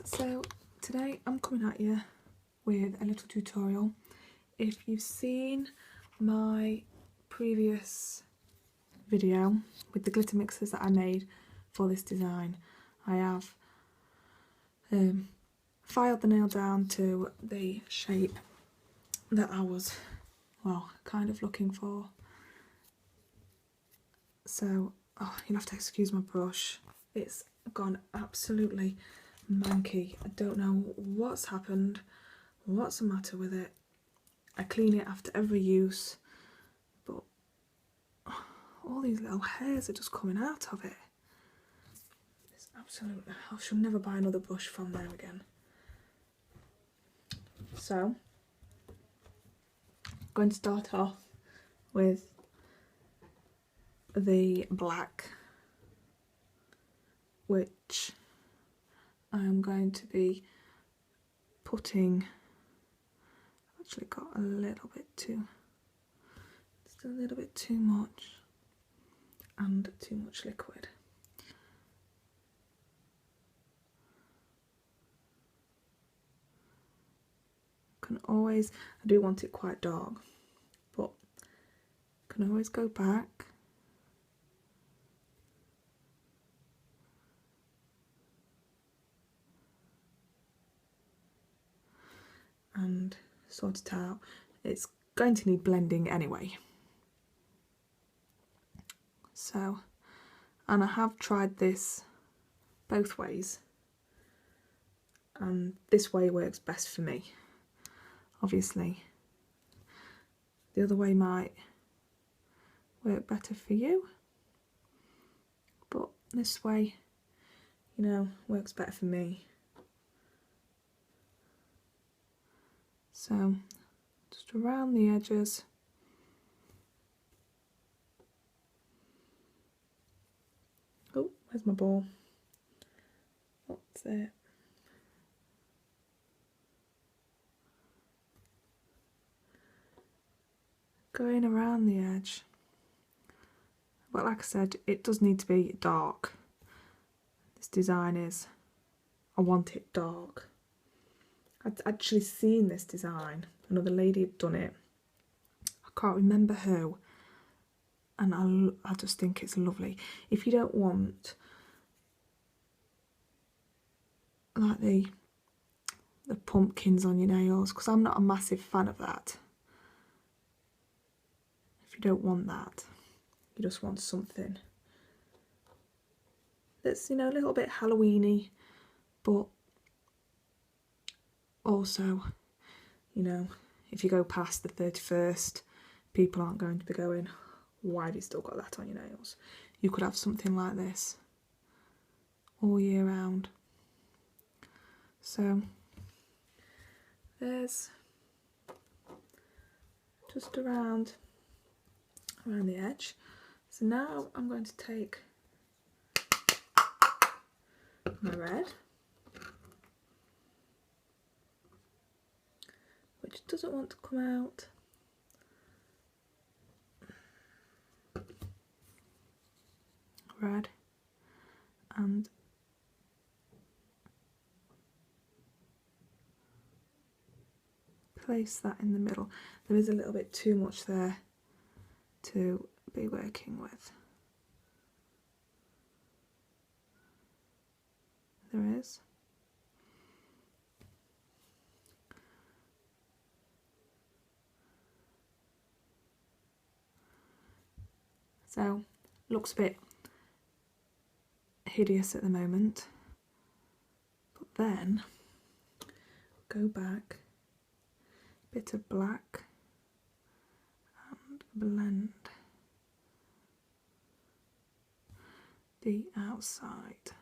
So today I'm coming at you with a little tutorial. If you've seen my previous video with the glitter mixers that I made for this design, I have filed the nail down to the shape that I was, well, kind of looking for. So, you'll have to excuse my brush. It's gone absolutely manky. I don't know what's happened, what's the matter with it. I clean it after every use, but all these little hairs are just coming out of it. It's absolutely, I shall never buy another brush from there again. So, I'm going to start off with the black, which I'm going to be putting, I've actually got a little bit too, just a little bit too much and too much liquid. Can always, I do want it quite dark, but can always go back and sort it out. It's going to need blending anyway. So, and I have tried this both ways, and this way works best for me. Obviously, the other way might work better for you, but this way, you know, works better for me. So, just around the edges. Oh, where's my ball? What's it? Going around the edge. But like I said, it does need to be dark. This design is, I want it dark. I'd actually seen this design. Another lady had done it. I can't remember who. And I just think it's lovely. If you don't want like the pumpkins on your nails, because I'm not a massive fan of that. If you don't want that, you just want something that's, you know, a little bit Halloween-y, but also, you know, if you go past the 31st, people aren't going to be going, why have you still got that on your nails? You could have something like this all year round. So there's just around the edge. So now I'm going to take my red, which doesn't want to come out. Red, and place that in the middle. There is a little bit too much there to be working with. There is. So, looks a bit hideous at the moment, but then go back, bit of black, and blend the outside.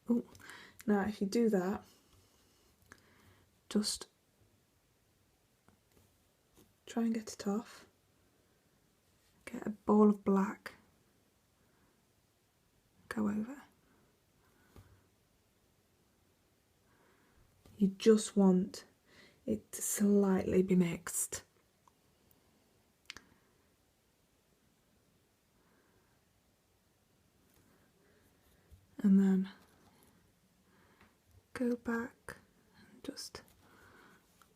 Oh, now if you do that, just try and get it off. get a ball of black, go over. You just want it to slightly be mixed. And then go back and just,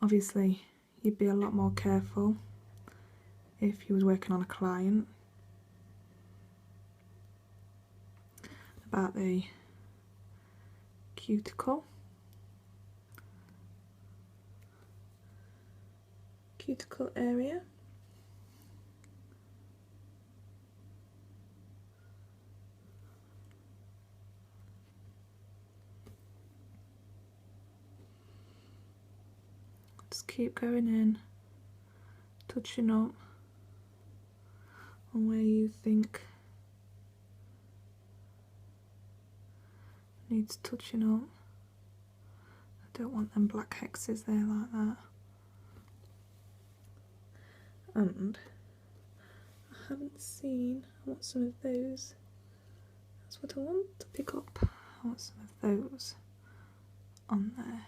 obviously you'd be a lot more careful if you was working on a client about the cuticle area. Just keep going in, touching up on where you think needs touching up. I don't want them black hexes there like that. And I haven't seen, I want some of those. That's what I want to pick up. I want some of those on there.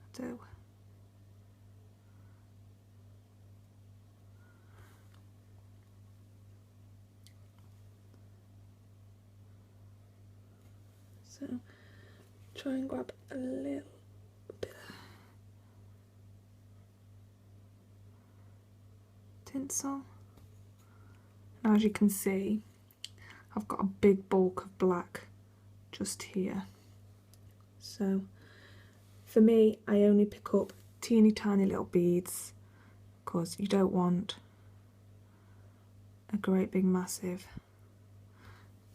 I do. So try and grab a little bit of tinsel. Now as you can see, I've got a big bulk of black just here. So for me, I only pick up teeny tiny little beads because you don't want a great big massive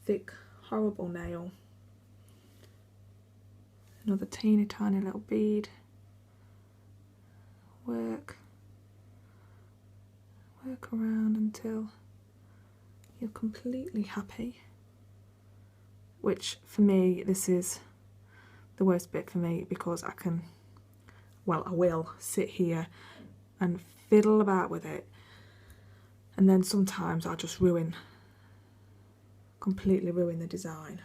thick horrible nail. Another teeny tiny little bead. Work around until you're completely happy. Which for me, this is the worst bit for me because I will sit here and fiddle about with it, and then sometimes I'll just completely ruin the design.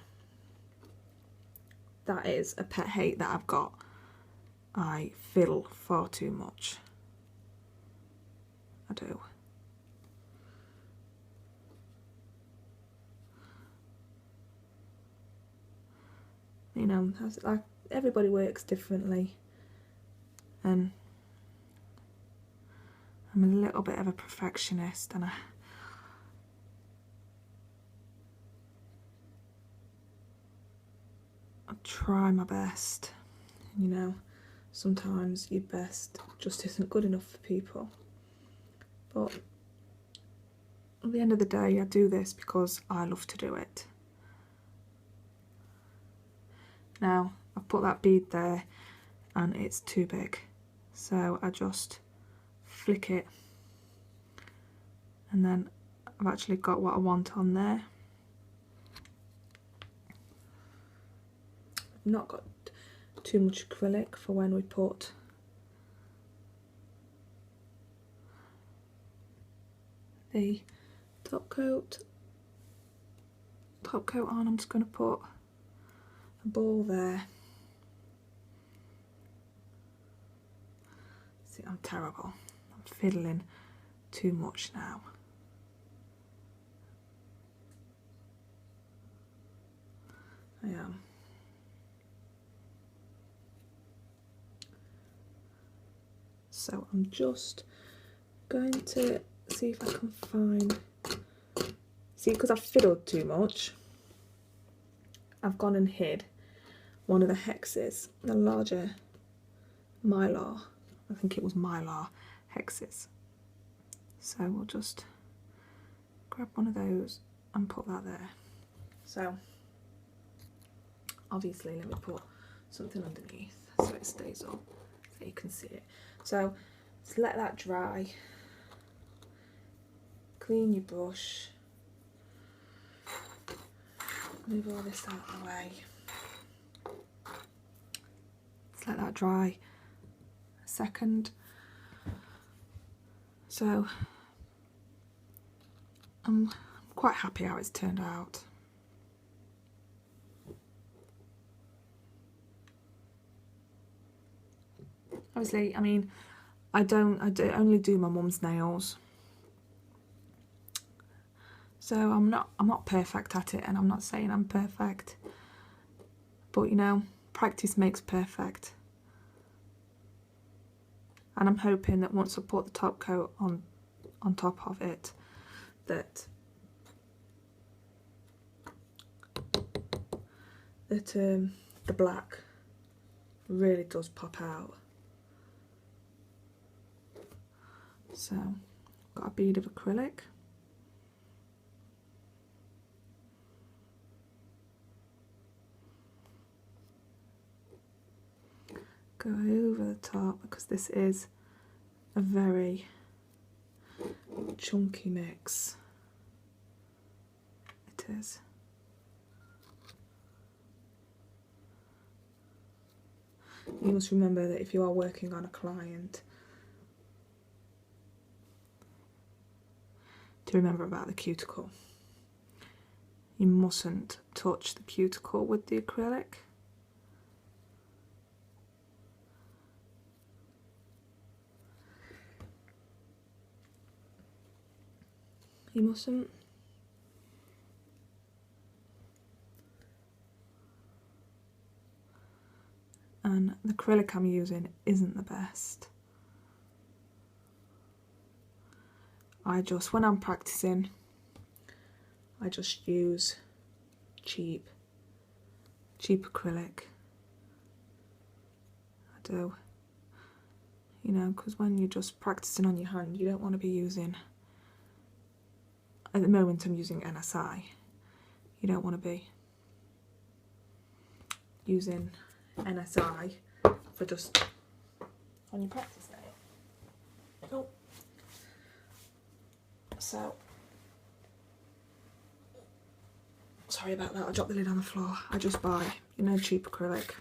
That is a pet hate that I've got. I fiddle far too much. I do. You know, like everybody works differently, and I'm a little bit of a perfectionist, and I try my best. You know, sometimes your best just isn't good enough for people. But at the end of the day, I do this because I love to do it. Now, I've put that bead there and it's too big. So I just flick it, and then I've actually got what I want on there. I've not got too much acrylic for when we put the top coat on. I'm just going to put a ball there. See, I'm terrible. I'm fiddling too much now. I am. So I'm just going to see if I can find, see, because I've fiddled too much, I've gone and hid one of the hexes, the larger mylar, I think it was mylar hexes. So we'll just grab one of those and put that there. So obviously let me put something underneath so it stays up so you can see it. So just let that dry, clean your brush, move all this out of the way. Just let that dry a second. So I'm quite happy how it's turned out. Obviously, I mean, I only do my mum's nails, so I'm not perfect at it, and I'm not saying I'm perfect, but you know, practice makes perfect. And I'm hoping that once I put the top coat on top of it, that the black really does pop out. So, got a bead of acrylic. Go over the top, because this is a very chunky mix. It is. You must remember that if you are working on a client, to remember about the cuticle. You mustn't touch the cuticle with the acrylic. You mustn't. And the acrylic I'm using isn't the best. When I'm practicing, I just use cheap acrylic. I do. You know, because when you're just practicing on your hand, you don't want to be using, at the moment I'm using NSI, you don't want to be using NSI for just on your practice nail. Oh. So, sorry about that, I dropped the lid on the floor. I just buy, you know, cheap acrylic.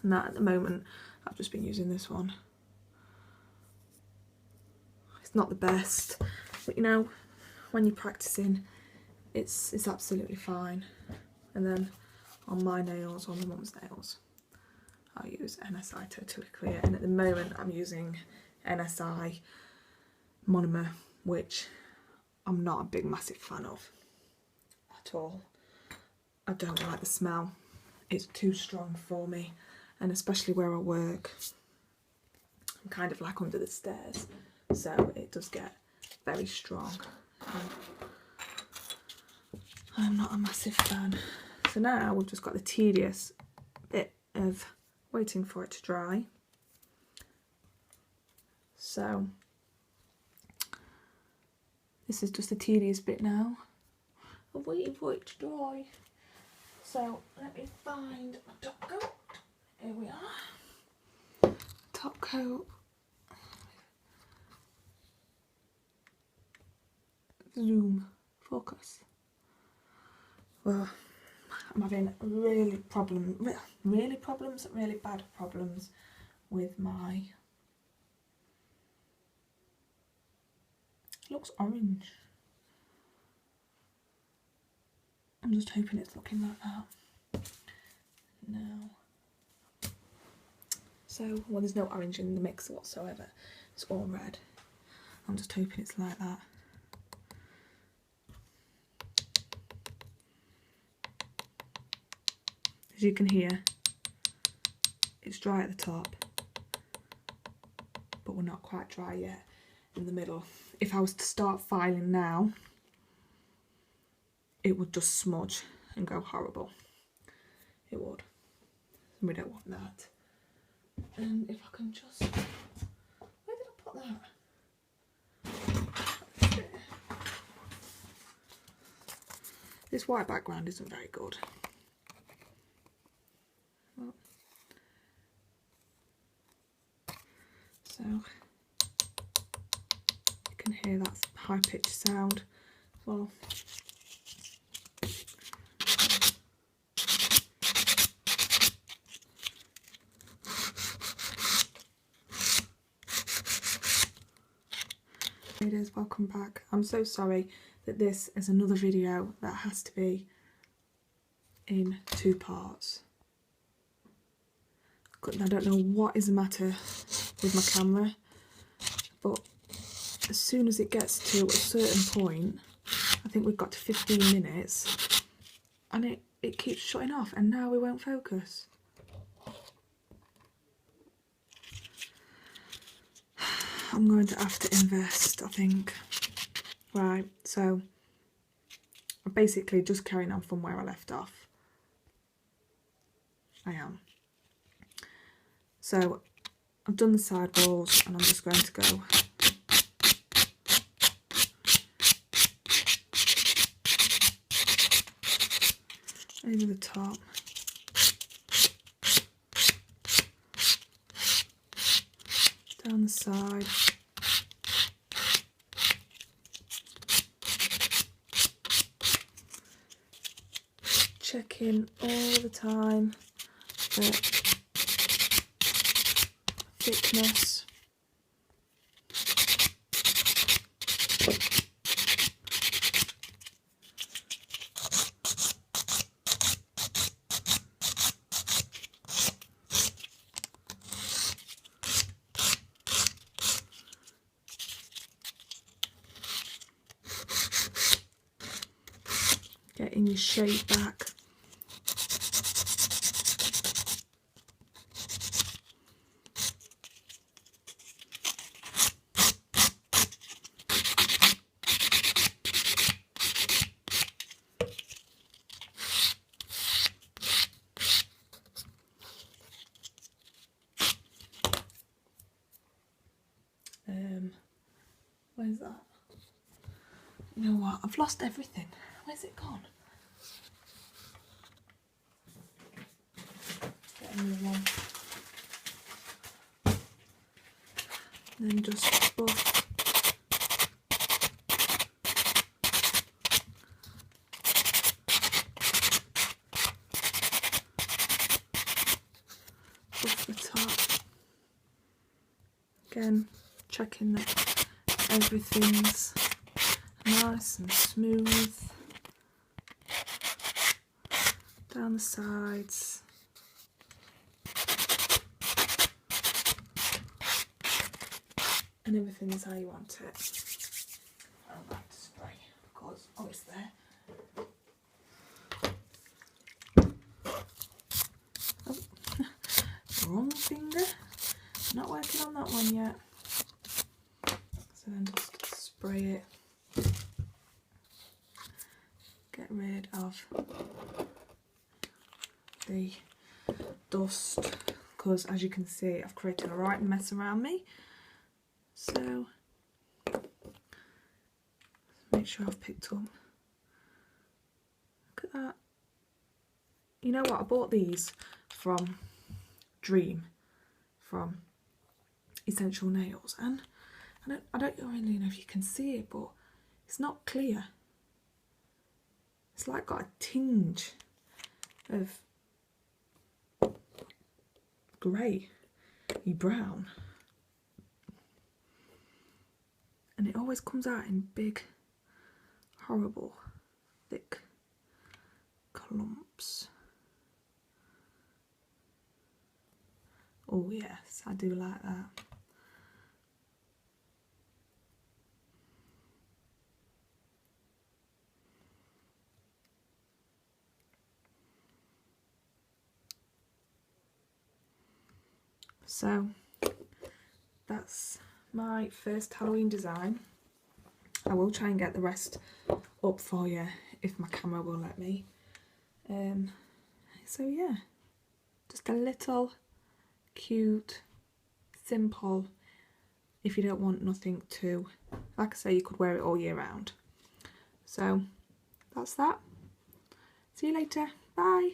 And that, at the moment, I've just been using this one. It's not the best, but you know, when you're practicing, it's absolutely fine. And then on my nails, on my mum's nails, I use NSI Totally Clear, and at the moment I'm using NSI Monomer, which I'm not a big massive fan of at all. I don't like the smell. It's too strong for me, and especially where I work, I'm kind of like under the stairs, so it does get very strong. I'm not a massive fan. So now we've just got the tedious bit of waiting for it to dry. So this is just the tedious bit now of waiting for it to dry. So let me find my top coat. Here we are. Top coat. Zoom. Focus. Well, I'm having really bad problems with my, it looks orange. I'm just hoping it's looking like that. No. So, well, there's no orange in the mix whatsoever. It's all red. I'm just hoping it's like that. As you can hear, it's dry at the top, but we're not quite dry yet in the middle. If I was to start filing now, it would just smudge and go horrible. It would. And we don't want that. And if I can just, where did I put that? This white background isn't very good. Well, so you can hear that high-pitched sound as well. Ladies, welcome back. I'm so sorry that this is another video that has to be in 2 parts. I don't know what is the matter with my camera, but as soon as it gets to a certain point, I think we've got to 15 minutes, and it keeps shutting off, and now we won't focus. I'm going to have to invest, I think. Right, so I'm basically just carrying on from where I left off. I am. So I've done the side walls, and I'm just going to go over the top. Down the side. Checking all the time the thickness. Getting your shape back. Where's that? You know what? I've lost everything. Where's it gone? Get a new one. And then just buff. Buff the top. Again, checking that everything's nice and smooth. Down the sides. And everything is how you want it. I don't like to spray because, oh, it's there. Oh, wrong finger. Not working on that one yet. So then just spray it. Get rid of the dust, because as you can see, I've created a right mess around me. So make sure I've picked up. Look at that. You know what? I bought these from Dream, from Essential Nails, and I don't really know if you can see it, but it's not clear. It's like got a tinge of grey, brown, and it always comes out in big, horrible, thick clumps. Oh yes, I do like that. So that's my first Halloween design. I will try and get the rest up for you if my camera will let me. So yeah, just a little cute, simple, if you don't want nothing too, like I say, you could wear it all year round. So that's that. See you later. Bye.